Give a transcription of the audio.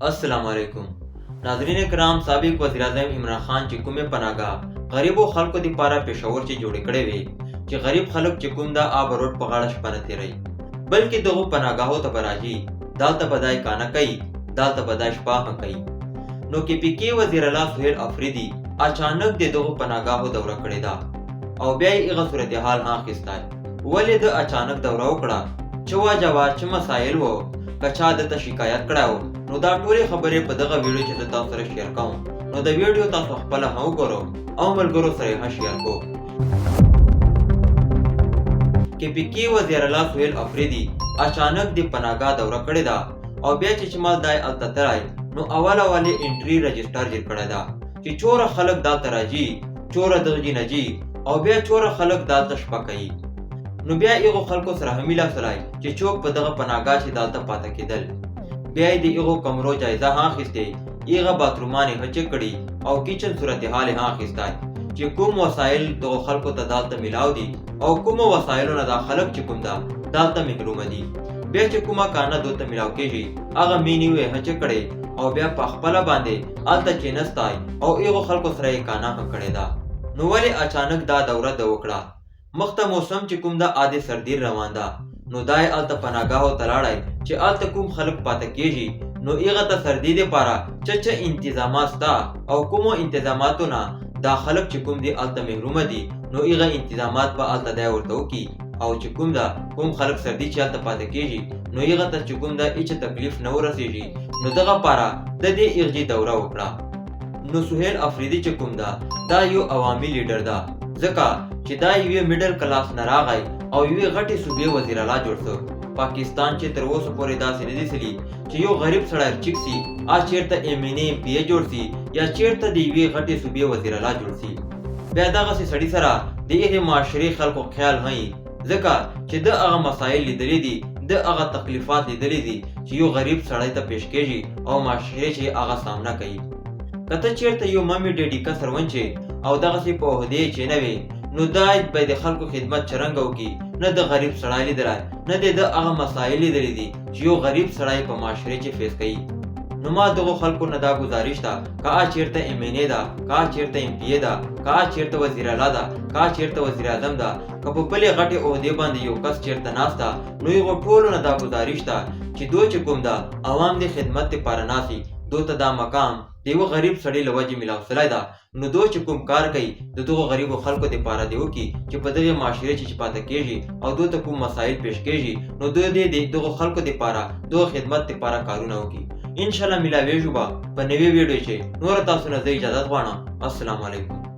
अस्सलाम वालेकुम नाज़रीन कराम। साबिक वज़ीर आज़म इमरान खान چې کومې پناهګاه غریبو خلکو دپاره پېښور چې جوړې کړې وې چې غریب خلک چې کوم دا آب روډ په غاړه شپه نه تېروي، بلکې دغو پناهګاهو ته به راځي، دالته به دا کانه کوي، دالته به دا شپه هم کوي. نو کې پی کې وزیر الله سهیل افریدي اچانک د دغو پناهګاهو دوره کړې ده او بیا یې هغه صورتحال هم اخیستی. ولې د اچانک دوره وکړه، څه وجه وه، څه مسایل وو، که چا دته شکایت کړی و، نو دا ټولې خبرې په دغه ویډیو چې زه تاسو سره شیر کوم، نو د ویډیو تاسو خپله هم وګورو او ملګرو سره یې هم شیر کو. کې پی کې وزیر الله سهیل افریدي اچانک د پناهګاه دوره کړې ده او بیا چې شمال دی هلته تللی، نو اول یې انټري رجسټر جوړ کړی ده چې څومره خلک دلته راځي، څومره دغې نه ځي او بیا څومره خلک دلته شپه کوي. نو بیا هغو خلکو سره هم ولاړلی چې څوک په دغه پناهګاه چې دلته پاته کېدل، بیا یې د هغو کمرو جایزه هم اخیستې، هغه باترومان یې ښه چک کړي او کچن صورتحال یې هم اخیستی چې کوم وسایل دغو خلکو ته دلته میلاو دي او کومو وسایلو نه دا خلک چې کوم ده دلته محرومه دي. بیا چې کومه کانه دوی ته میلاو کېږي هغه مینیو یې ښه چک کړی او بیا په خپله باندې هلته کېنستی او هغو خلکو سره یې کانه هم کړې ده. نو ولې اچانک دا دوره ده وکړه؟ مخته موسم چې کوم ده عادي سردی روان ده، نو دا یې هلته پناهګاهو ته لاړی چې هلته کوم خلک پاته کېږي، نو هغه ته سردي دپاره څه انتظامات شته او کومو انتظاماتو نه دا خلک چې کوم دي هلته محرومه دي، نو هغه انتظامات به هلته دی ورته وکړي او چې کوم ده کوم خلک سردي چې هلته پاته کېږي، نو هغه ته چې کوم ده هېڅ تکلیف نه ورسېږي، نو دغه پاره د دې اغجي دوره وکړه. نو سهیل افریدي چې کوم ده دا یو عوامي لیډر ده، ځکه چې دا یوې میډل کلاس نه راغی او یوې غټې صوبې وزیر الله جوړ شو. پاکستان چې تر اوسه پورې داسې نه دي سلی چې یو غریب سړی چیک سي چېرته MNA MPA جوړ سي یا چېرته د یوې غټې صوبې وزیر الله جوړ سي. بیا دغسې سړي سره د هغې معاشرې خلکو خیال هم وي، ځکه چې د هغه مسایل لیدلی دي، د هغه تکلیفات لیدلی دي چې یو غریب سړی ته پیش کېږي او معاشرې چې هغه سامنا کوي. که ته چېرته یو ممي ډیډي کسر ونچې او دغسې په عهدې چې نه وي، نو دا به د خلکو خدمت څرنګه وکړي؟ نه د غریب سړی لیدلی، نه د هغه مسایل لیدلی دي چې یو غریب سړی په معاشرې چې فیس کوي. نو ما دغو خلکو نه دا ګزارش ده، که چېرته MNA ده، که چېرته MPA ده، که چېرته وزیر الله ده، که چېرته وزیر اعظم ده، که په بلې غټې عهدې باندې یو کس چېرته ناست ده، نو هغو ټولو نه دا ګزارش ده چې دوی چې کوم ده عوام د خدمت دپاره ناست وي، دوی ته دا مقام د یوه غریب سړي له وجې میلاو سوی ده، نو دوی چې کوم کار کوي د دغو غریبو خلکو دپاره دې وکړي چې په دغې معاشرې چې پاته کېږي او دوی ته کوم مسایل پیش کېږي، نو دوی دې د دغو خلکو دپاره دغو خدمت دپاره کارونه وکړي. انشاءالله میلاویږو به په نوې ویډیو چې نوره تاسو نه زه اجازت غواړم. السلام علیکم.